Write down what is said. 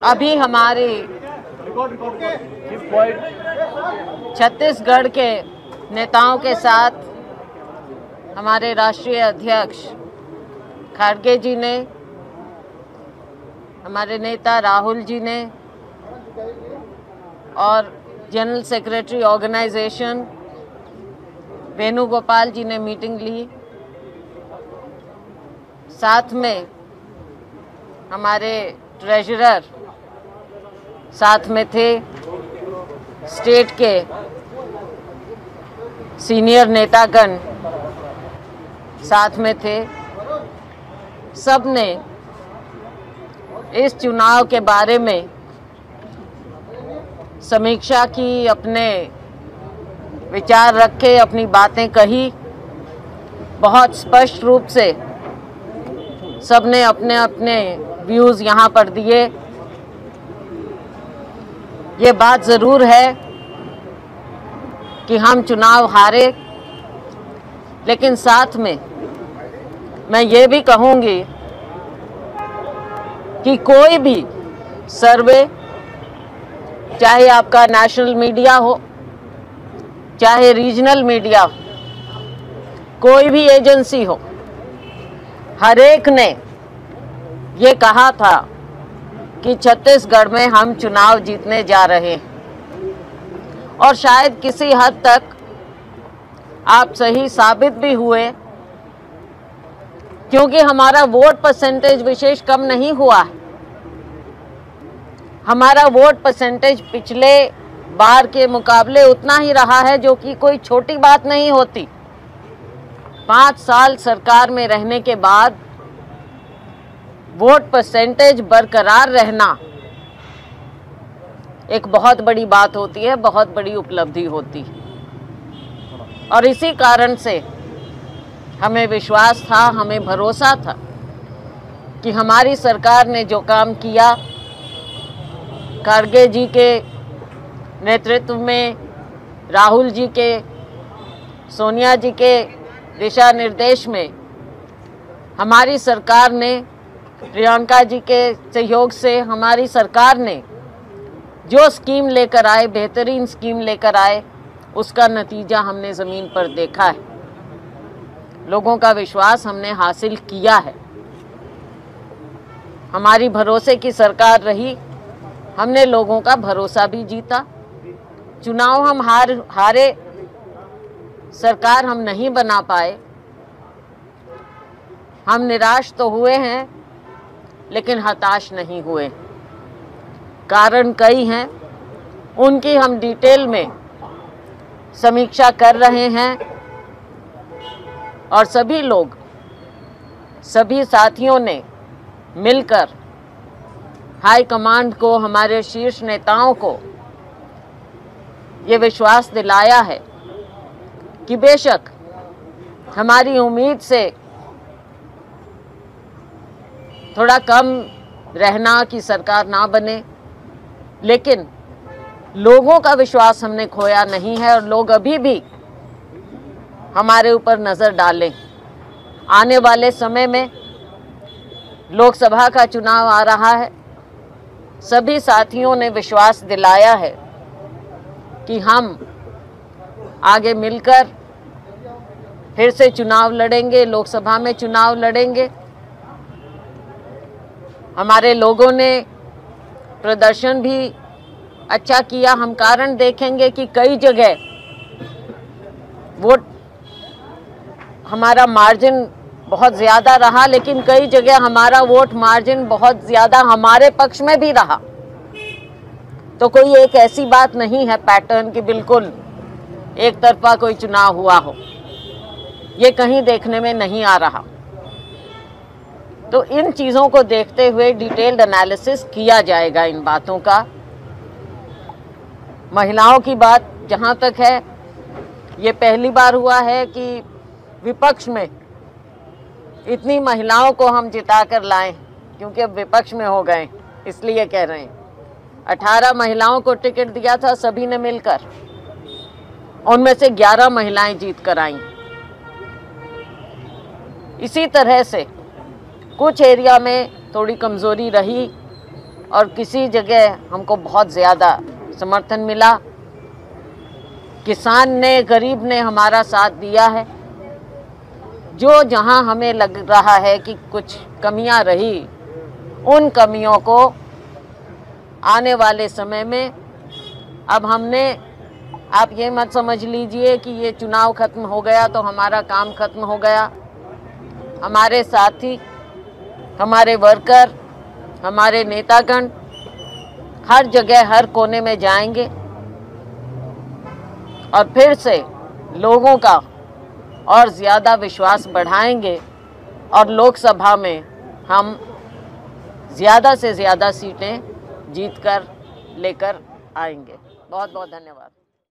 अभी हमारे छत्तीसगढ़ के नेताओं के साथ हमारे राष्ट्रीय अध्यक्ष खड़गे जी ने, हमारे नेता राहुल जी ने और जनरल सेक्रेटरी ऑर्गेनाइजेशन वेणुगोपाल जी ने मीटिंग ली। साथ में हमारे ट्रेजरर साथ में थे, स्टेट के सीनियर नेतागण साथ में थे। सब ने इस चुनाव के बारे में समीक्षा की, अपने विचार रखे, अपनी बातें कही। बहुत स्पष्ट रूप से सबने अपने अपने व्यूज़ यहाँ पर दिए। ये बात ज़रूर है कि हम चुनाव हारे, लेकिन साथ में मैं ये भी कहूँगी कि कोई भी सर्वे, चाहे आपका नेशनल मीडिया हो, चाहे रीजनल मीडिया हो, कोई भी एजेंसी हो, हर एक ने ये कहा था कि छत्तीसगढ़ में हम चुनाव जीतने जा रहे हैं। और शायद किसी हद तक आप सही साबित भी हुए, क्योंकि हमारा वोट परसेंटेज विशेष कम नहीं हुआ है। हमारा वोट परसेंटेज पिछले बार के मुकाबले उतना ही रहा है, जो कि कोई छोटी बात नहीं होती। 5 साल सरकार में रहने के बाद वोट परसेंटेज बरकरार रहना एक बहुत बड़ी बात होती है, बहुत बड़ी उपलब्धि होती है। और इसी कारण से हमें विश्वास था, हमें भरोसा था कि हमारी सरकार ने जो काम किया, खड़गे जी के नेतृत्व में, राहुल जी के, सोनिया जी के दिशा निर्देश में हमारी सरकार ने, प्रियंका जी के सहयोग से हमारी सरकार ने जो स्कीम लेकर आए, बेहतरीन स्कीम लेकर आए, उसका नतीजा हमने ज़मीन पर देखा है। लोगों का विश्वास हमने हासिल किया है। हमारी भरोसे की सरकार रही, हमने लोगों का भरोसा भी जीता। चुनाव हम हारे, सरकार हम नहीं बना पाए। हम निराश तो हुए हैं, लेकिन हताश नहीं हुए। कारण कई हैं, उनकी हम डिटेल में समीक्षा कर रहे हैं। और सभी लोग, सभी साथियों ने मिलकर हाई कमांड को, हमारे शीर्ष नेताओं को ये विश्वास दिलाया है कि बेशक हमारी उम्मीद से थोड़ा कम रहना कि सरकार ना बने, लेकिन लोगों का विश्वास हमने खोया नहीं है और लोग अभी भी हमारे ऊपर नज़र डालें। आने वाले समय में लोकसभा का चुनाव आ रहा है। सभी साथियों ने विश्वास दिलाया है कि हम आगे मिलकर फिर से चुनाव लड़ेंगे, लोकसभा में चुनाव लड़ेंगे। हमारे लोगों ने प्रदर्शन भी अच्छा किया। हम कारण देखेंगे कि कई जगह वोट हमारा मार्जिन बहुत ज़्यादा रहा, लेकिन कई जगह हमारा वोट मार्जिन बहुत ज़्यादा हमारे पक्ष में भी रहा। तो कोई एक ऐसी बात नहीं है पैटर्न की बिल्कुल एक तरफा कोई चुनाव हुआ हो, ये कहीं देखने में नहीं आ रहा। तो इन चीज़ों को देखते हुए डिटेल्ड एनालिसिस किया जाएगा इन बातों का। महिलाओं की बात जहाँ तक है, ये पहली बार हुआ है कि विपक्ष में इतनी महिलाओं को हम जिता कर लाएं, क्योंकि अब विपक्ष में हो गए, इसलिए कह रहे हैं। 18 महिलाओं को टिकट दिया था सभी ने मिलकर, उनमें से 11 महिलाएं जीत कर आईं। इसी तरह से कुछ एरिया में थोड़ी कमज़ोरी रही, और किसी जगह हमको बहुत ज़्यादा समर्थन मिला। किसान ने, गरीब ने हमारा साथ दिया है। जो जहां हमें लग रहा है कि कुछ कमियां रही, उन कमियों को आने वाले समय में अब हमने, आप ये मत समझ लीजिए कि ये चुनाव खत्म हो गया तो हमारा काम खत्म हो गया। हमारे साथी, हमारे वर्कर, हमारे नेतागण हर जगह, हर कोने में जाएंगे और फिर से लोगों का और ज़्यादा विश्वास बढ़ाएंगे और लोकसभा में हम ज़्यादा से ज़्यादा सीटें जीतकर लेकर आएंगे। बहुत बहुत धन्यवाद।